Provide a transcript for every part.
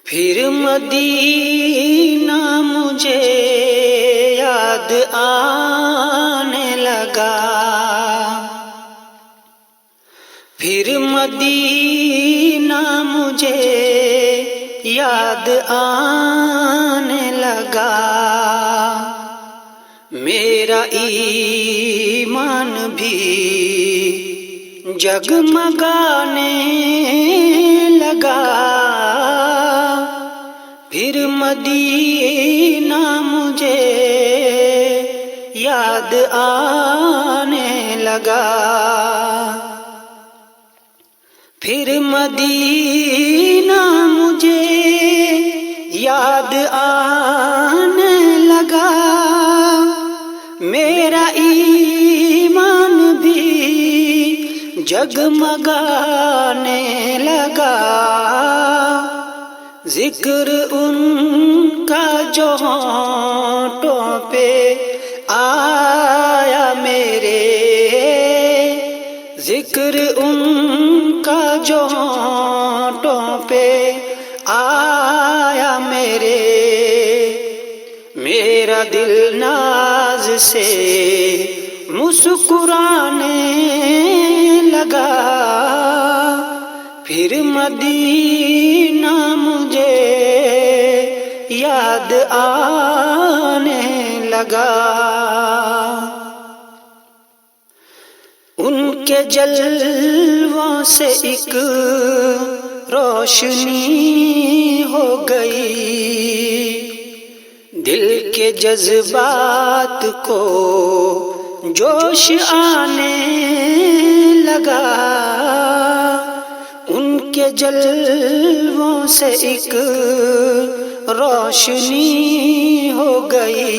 پھر مدینہ مجھے یاد آنے لگا، پھر مدینہ مجھے یاد آنے لگا، میرا ایمان بھی جگمگانے لگا، پھر مدینہ مجھے یاد آنے لگا، پھر مدینہ مجھے یاد آنے لگا، میرا ایمان بھی جگمگانے لگا، ذکر ان کا جو ہونٹوں پہ آیا میرے، ذکر ان کا جو ہونٹوں پہ آیا میرے، میرا دل ناز سے مسکرانے لگا، پھر مدینہ مجھے یاد آنے لگا، ان کے جلووں سے ایک روشنی ہو گئی، دل کے جذبات کو جوش آنے لگا، ان کے جلووں سے ایک روشنی ہو گئی،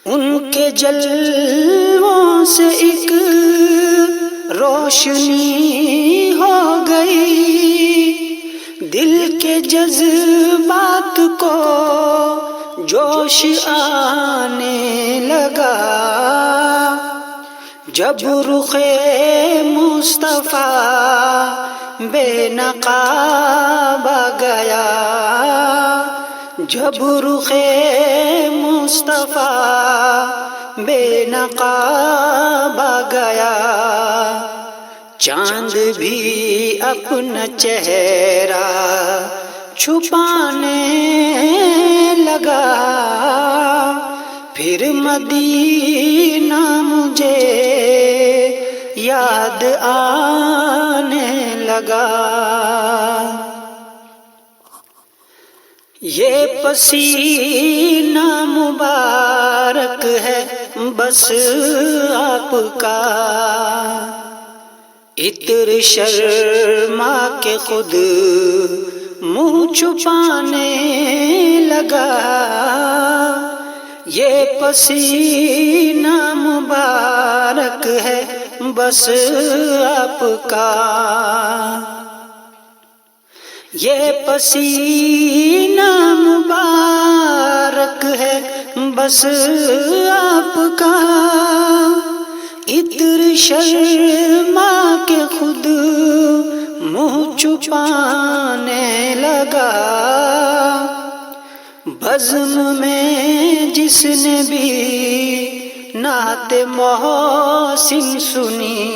ان کے جلووں سے ایک روشنی ہو گئی، دل کے جذبات کو جوش آنے لگا، جب رخ مصطفیٰ بے نقاب آ گیا، جب رخ مصطفیٰ بے نقاب آ گیا، چاند بھی اپنا چہرہ چھپانے لگا، پھر مدینہ مجھے یاد آنے لگا، یہ پسینہ مبارک ہے بس آپ کا، عطر شرما کے خود منہ چھپانے لگا، یہ پسینہ مبارک ہے بس آپ کا، یہ پسینہ مبارک ہے بس آپ کا، عطر شرما کے خود منہ چھپانے لگا، بزم میں جس نے بھی نعت محسن سنی،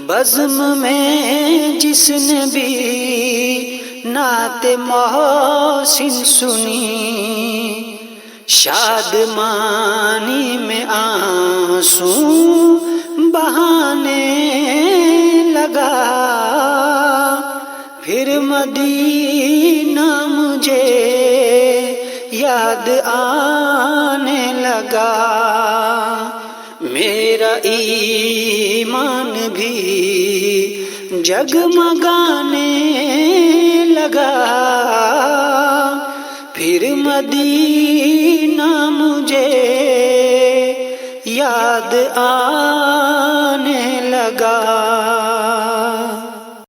بزم میں جس نے بھی نعت محسن سنی، شادمانی میں آنسو بہانے لگا، پھر مدینہ مجھے یاد آنے لگا، میرا ایمان بھی جگمگانے لگا، پھر مدینہ مجھے یاد